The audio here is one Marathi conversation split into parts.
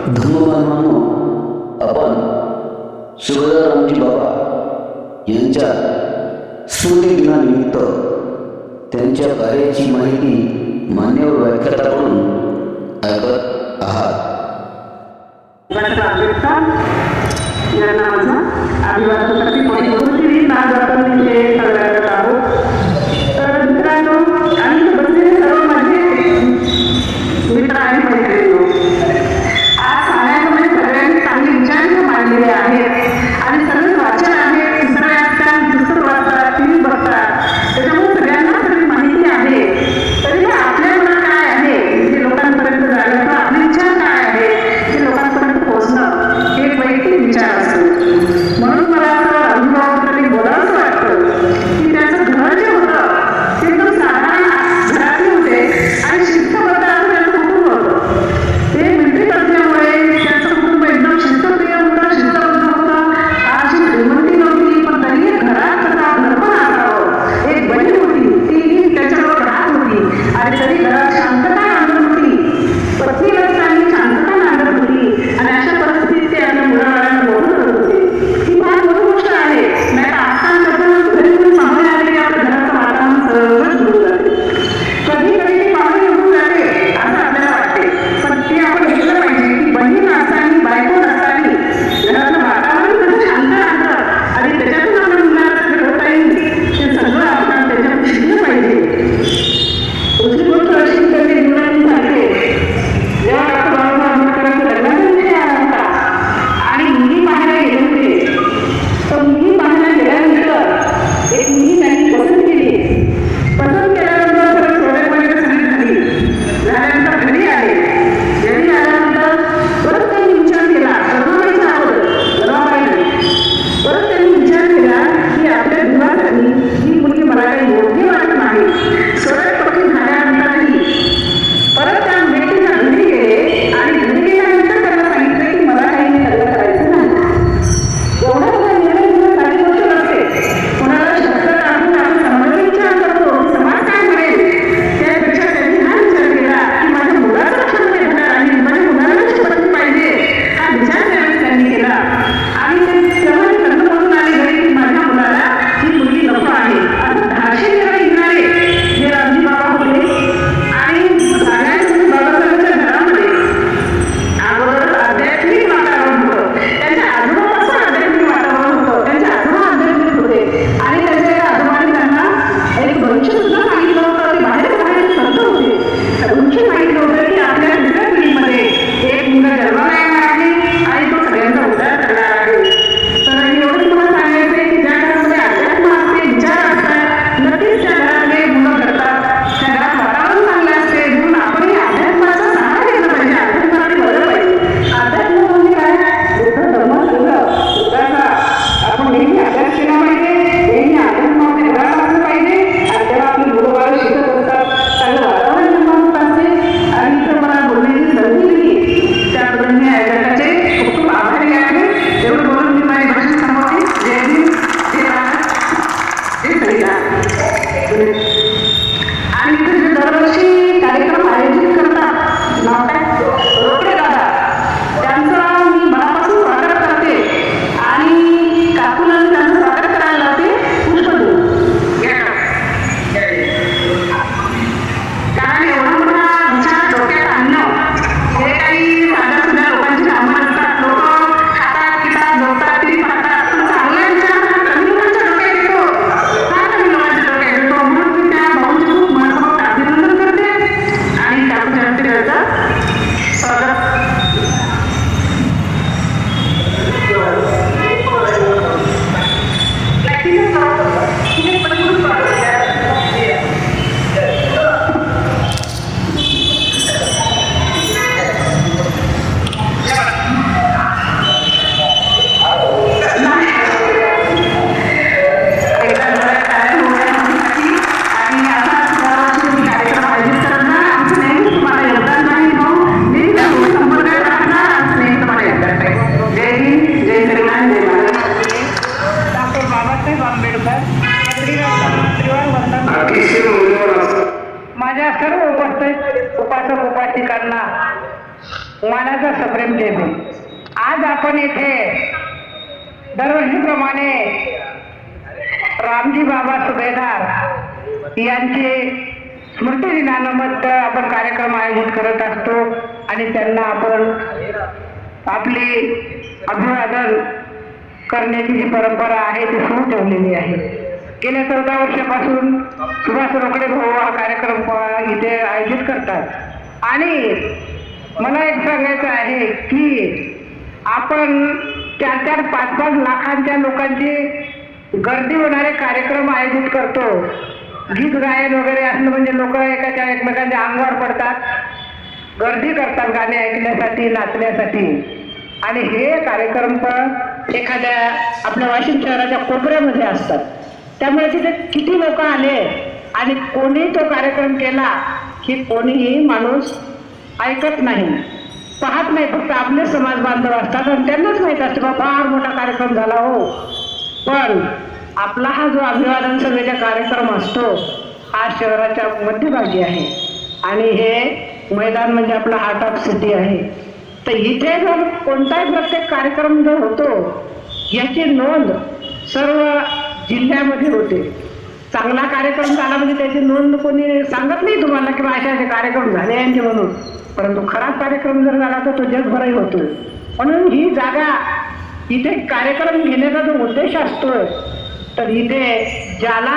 धर्मबांधवांनो, आपण शिवरामजी बाबा यांच्या स्मृतिदिनानिमित्त त्यांच्या कार्याची माहिती मान्यवर व्याख्यात्याकडून ऐकत आहात. यांना माझा आदिवासीसाठी परिस्थिती नाद आपण सगळ्यात आहोत. तर मित्रांनो, आणि बसलेले सर्व माझे मित्र आणि मैत्रिणी, आज सांगण्यामध्ये सगळ्यांनी चांगले विचार मांडलेले आहेत आणि सगळं वाचन आहे. तिसरं वाचतात, पुस्तक वाचतात, टीव्ही बघतात, त्याच्यामुळे सगळ्यांना सगळी माहिती आहे. तरी आपल्या मनात काय आहे ते लोकांपर्यंत जाणं, आपले विचार काय आहे ते लोकांपर्यंत पोहोचणं हे वैयक्तिक विचार असतो. म्हणून मला असं अनुभवाबद्दल बोलावंसं वाटतं की त्या महाराजा सप्रेम जय भीम. आज आपण येथे दरवर्षीप्रमाणे रामजी बाबा सुभेदार यांची स्मृती दिनानिमित्त आपण कार्यक्रम आयोजित करत असतो आणि त्यांना आपण आपली अभिवादन करण्याची जी परंपरा आहे ती सुरू ठेवलेली आहे. गेल्या 14 वर्षापासून सुभाष रोकडे भाऊ हा कार्यक्रम इथे आयोजित करतात आणि मला एक सांगायचं आहे की आपण 4-4, 5-5 लाखांच्या लोकांची गर्दी होणारे कार्यक्रम आयोजित करतो. गीत गायन वगैरे असलं म्हणजे लोक एकमेकांच्या अंगावर पडतात, गर्दी करतात गाणे ऐकण्यासाठी, नाचण्यासाठी. आणि हे कार्यक्रम पण एखाद्या आपल्या वाशिम शहराच्या कोपऱ्यामध्ये असतात. त्यामुळे तिथे किती लोक आले आणि कोणी तो कार्यक्रम केला की कोणीही माणूस ऐकत नाही, पाहत नाही. फक्त आपले समाज बांधव असतात आणि त्यांनाच माहीत असतं फार मोठा कार्यक्रम झाला हो. पण आपला हा जो अभिवादन सभेचा कार्यक्रम असतो हा शहराच्या मध्यभागी आहे आणि हे मैदान म्हणजे आपला हार्ट ऑफ सिटी आहे. तर इथे जर कोणताही प्रत्येक कार्यक्रम जो होतो याची नोंद सर्व जिल्ह्यामध्ये होते. चांगला कार्यक्रम झाला म्हणजे त्याची नोंद कोणी सांगत नाही तुम्हाला की असे कार्यक्रम झाले यांचे म्हणून, परंतु खराब कार्यक्रम जर झाला तर तो जगभरही होतो. म्हणून ही जागा इथे कार्यक्रम घेण्याचा जो उद्देश असतोय तर इथे ज्याला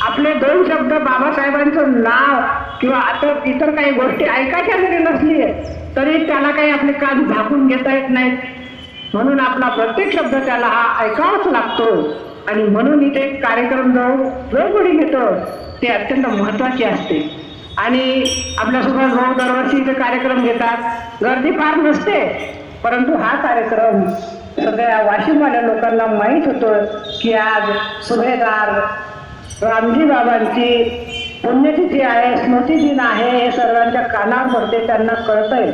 आपले 2 शब्द बाबासाहेबांचं नाव किंवा आता इतर काही गोष्टी ऐकायच्या जरी नसली तरी त्याला काही आपले कान झाकून घेता येत नाहीत. म्हणून आपला प्रत्येक शब्द त्याला हा ऐकावाच लागतो आणि म्हणून इथे कार्यक्रम जो कोणी घेतो ते अत्यंत महत्त्वाचे असते. आणि आपल्या सुभाष भाऊ दरवर्षी इथे कार्यक्रम घेतात. गर्दी फार नसते, परंतु हा कार्यक्रम सगळ्या वाशिमवाल्या लोकांना माहीत होतं की आज सुभेदार रामजी बाबांची पुण्यतिथी आहे, स्मृती दिन आहे, हे सर्वांच्या कानावर पडते, त्यांना कळतंय.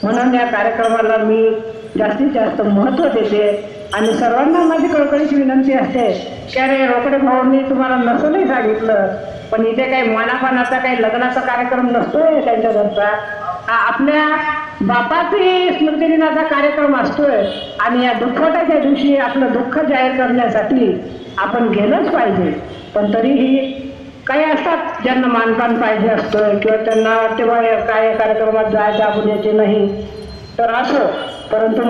म्हणून या कार्यक्रमाला मी जास्तीत जास्त महत्त्व देते आणि सर्वांना माझी कळकळीची विनंती असते की अरे रोकडे भाऊंनी तुम्हाला नसलंही सांगितलं पण इथे काही मानापानाचा काही लग्नाचा कार्यक्रम नसतोय त्यांच्या घरचा, हा आपल्या बापाची स्मृती दिनाचा कार्यक्रम असतोय आणि या दुःखाच्या दिवशी आपलं दुःख जाहीर करण्यासाठी आपण गेलंच पाहिजे. पण तरीही काही असतात ज्यांना मानपान पाहिजे असतं किंवा त्यांना तेव्हा काय कार्यक्रमात जायचं आपण याचे नाही तर असं. परंतु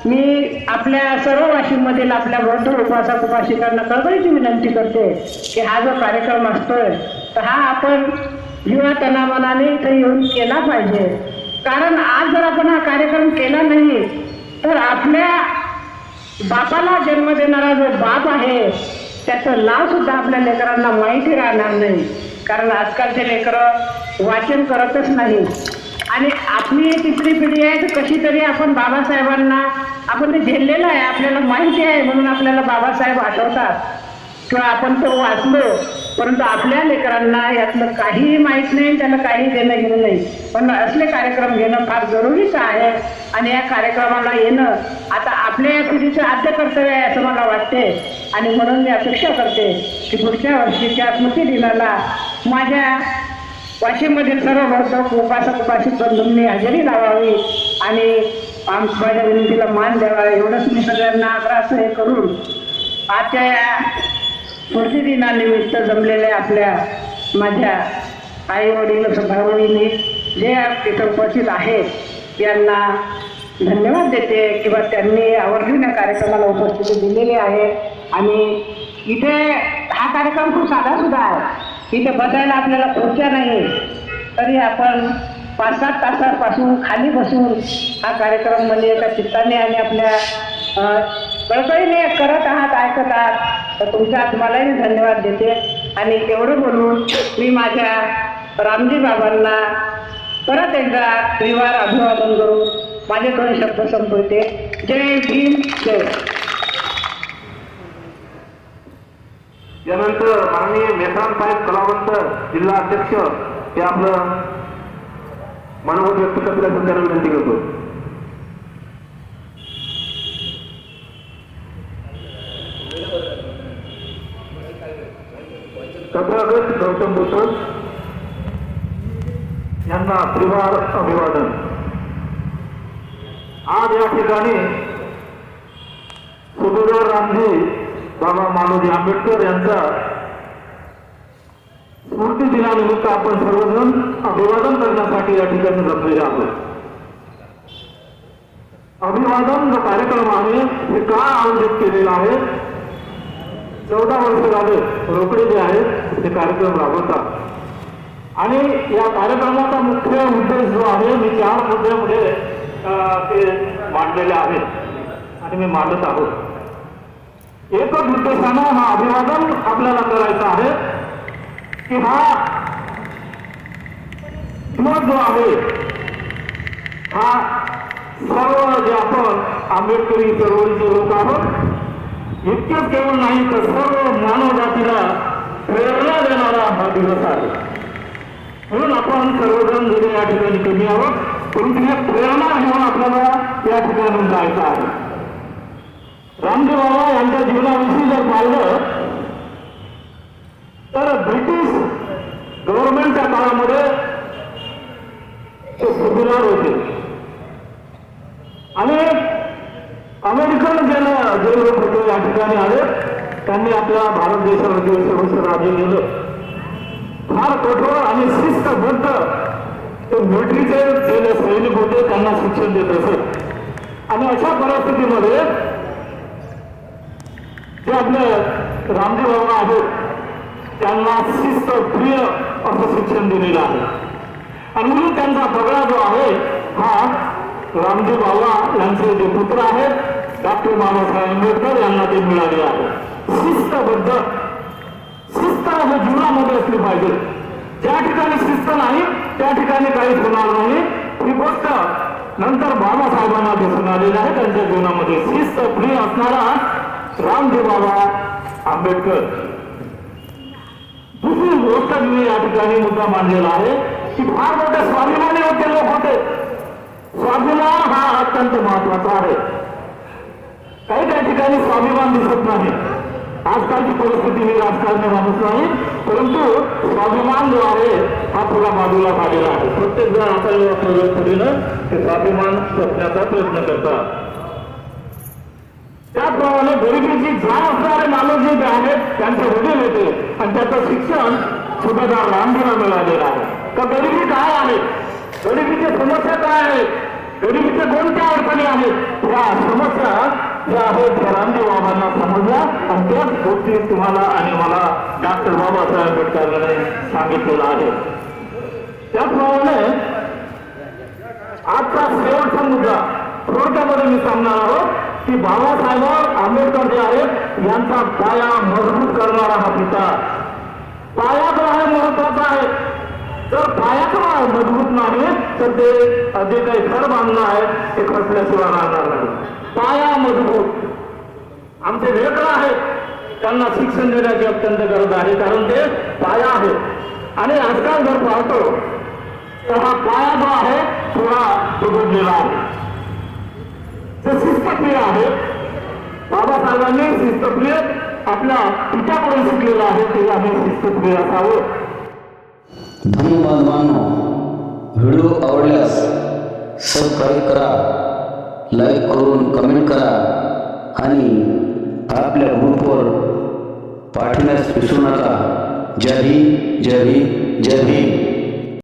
मी आपल्या सर्व वाशिममधील आपल्या बौद्ध उपासक उपासिकांना कळकळीची विनंती करते की हा जो कार्यक्रम असतोय तर हा आपण जीवा तनामनाने इथे येऊन केला पाहिजे. कारण आज जर आपण हा कार्यक्रम केला नाही तर आपल्या बापाला जन्म देणारा जो बाप आहे त्याचं नाव सुद्धा आपल्या लेकरांना माहिती राहणार नाही. कारण आजकालचे लेकरं वाचन करतच नाही आणि आपली 3री पिढी आहे तर कशी तरी आपण बाबासाहेबांना आपण ते झेललेलं आहे, आपल्याला माहिती आहे म्हणून आपल्याला बाबासाहेब आठवतात किंवा आपण तो वाचलो. परंतु आपल्या लेकरांना यातलं काहीही माहीत नाही, त्यांना काही देणं घेणं नाही. पण असले कार्यक्रम घेणं फार जरुरीचं आहे आणि या कार्यक्रमाला येणं आता आपल्या या पिढीचं आद्य कर्तव्य आहे असं मला वाटते. आणि म्हणून मी अपेक्षा करते की पुढच्या वर्षीच्या स्मृती दिनाला माझ्या वाशिममधील सर्व बौद्ध उपासक उपासिक बंधूंनी हजेरी लावावी आणि माझ्या विनंतीला मान द्यावा एवढंच मी सगळ्यांना आग्रह हे करून आजच्या या स्मृती दिनानिमित्त जमलेल्या आपल्या माझ्या आई वडील भाऊ-बहिणी जे तिथं उपस्थित आहेत यांना धन्यवाद देते किंवा त्यांनी आवर्जून कार्यक्रमाला उपस्थिती दिलेली आहे. आणि इथे हा कार्यक्रम खूप साधासुद्धा आहे. इथे बसायला आपल्याला खुर्च्या नाही तरी आपण 5-7 तासापासून खाली बसून हा कार्यक्रम म्हणजे एका चित्ताने आणि आपल्या कळकळीने करत आहात, ऐकत आहात. तर तुमच्या मलाही धन्यवाद देते आणि एवढं बोलून मी माझ्या रामजी बाबांना परत एकदा त्रिवार अभिवादन करून माझे 2 शब्द संपवते. जय भीम, जय. यानंतर माननीय मेहसान साहेब कलावंत जिल्हा अध्यक्ष हे आपलं मनोगत व्यक्त करण्यासाठी त्यांना विनंती करतो. तथागत गौतम बुद्ध यांना त्रिवार अभिवादन. आज या ठिकाणी सुभेदार रामजी बाबा मालोजी आंबेडकर यांचा स्मृती दिनानिमित्त आपण सर्वजण अभिवादन करण्यासाठी या ठिकाणी जमलेले आहोत. अभिवादन जो कार्यक्रम आहे हे का आयोजित केलेला आहे? 14 वर्ष झाले रोकडे जे आहेत ते कार्यक्रम राबवतात आणि या कार्यक्रमाचा मुख्य उद्देश जो आहे मी 4 मुद्द्यामध्ये ते मांडलेले आहेत आणि मी मांडत आहोत. एकच उद्देशानं हा अभिवादन आपल्याला करायचा आहे की हा दिवस जो आहे हा सर्व जे आपण आंबेडकरी चळवळीचे लोक आहोत इतकेच केवळ नाही तर सर्व मानव जातीला प्रेरणा देणारा हा दिवस आहे. म्हणून आपण सर्वजण जरी या ठिकाणी कमी आहोत परंतु ही प्रेरणा घेऊन आपल्याला या ठिकाणून जायचं आहे. रामजी बाबा यांच्या जीवनाविषयी जर पाहिलं तर ब्रिटिश गव्हर्नमेंटच्या काळामध्ये ते सुभेदार होते आणि अमेरिकन जे लोक होते या ठिकाणी आले त्यांनी आपल्या भारत देशावरती वर्ष राज्य केलं. फार कठोर आणि शिस्तबद्ध ते मिलिटरीचे जे सैनिक होते त्यांना शिक्षण देत असत आणि अशा परिस्थितीमध्ये जे आपले रामजी बाबा आहेत त्यांना शिस्तप्रिय असं शिक्षण दिलेलं आहे आणि म्हणून त्यांचा पगडा जो आहे हा रामजी बाबा यांचे जे पुत्र आहेत डॉक्टर बाबासाहेब आंबेडकर यांना ते मिळाले आहे. शिस्तबद्ध शिस्त हे जीवनामध्ये असली पाहिजे. ज्या ठिकाणी शिस्त नाही त्या ठिकाणी काहीच होणार नाही. ही गोष्ट नंतर बाबासाहेबांना दिसून आलेली आहे. त्यांच्या जीवनामध्ये शिस्त प्रिय असणारा रामजी बाबा आंबेडकर. दुसरी गोष्ट मी या ठिकाणी मुद्दा मांडलेला आहे की फार मोठे स्वाभिमानी होते लोक होते. स्वाभिमान हा अत्यंत महत्वाचा आहे. काही त्या ठिकाणी स्वाभिमान दिसत नाही. आजकालची परिस्थिती मी राजकारणी माणूस नाही परंतु स्वाभिमान जो आहे हा थोडा बाजूला झालेला आहे. प्रत्येक जण आपल्या पद्धतीनं ते स्वाभिमान जपण्याचा प्रयत्न करतात. त्याप्रमाणे गरिबीची जाण असणारे माणूस जे आहेत त्यांचे वडील होते आणि त्याचं शिक्षण सुभेदार रामजीला मिळालेलं आहे. तर गरिबी काय आहे, गरिबीची समस्या काय आहे, गरिबीच्या कोणत्या अडचणी आहेत या समस्या ज्या आहेत त्या रामजी बाबांना समजल्या आणि त्याच गोष्टी तुम्हाला आणि मला डॉक्टर बाबासाहेब आंबेडकरांनी सांगितलेलं आहे. त्याचप्रमाणे आजचा शेवटचा मुद्दा थोडक्यामध्ये मी सांगणार आहोत की बाबासाहेब आंबेडकर जे आहेत यांचा पाया मजबूत करणारा हा पिता. पाया जो आहे महत्वाचा आहे. जर पायाच मजबूत नाही तर ते जे काही घर बांधणं आहे ते खचल्याशिवाय राहणार नाही. पाया मजबूत आमचे लेकरं आहेत त्यांना शिक्षण देण्याची अत्यंत गरज आहे कारण ते पाया आहे. आणि आजकाल जर पाहतो तर हा पाया जो आहे थोडा बिघडलेला आहे. ते शिस्तप्रिय आहे. बाबासाहेबांनी शिस्तप्रिय आपल्या पित्याकडून शिकलेलं आहे ते आम्ही शिस्तप्रिय असावं. धन्यवाद. व्हिडिओ आवडल्यास सबस्क्राईब करा, लाईक करून कमेंट करा आणि आपल्या ग्रुपवर पाठवण्यास विसरू नका. जय हिंद, जय हिंद, जय भीम.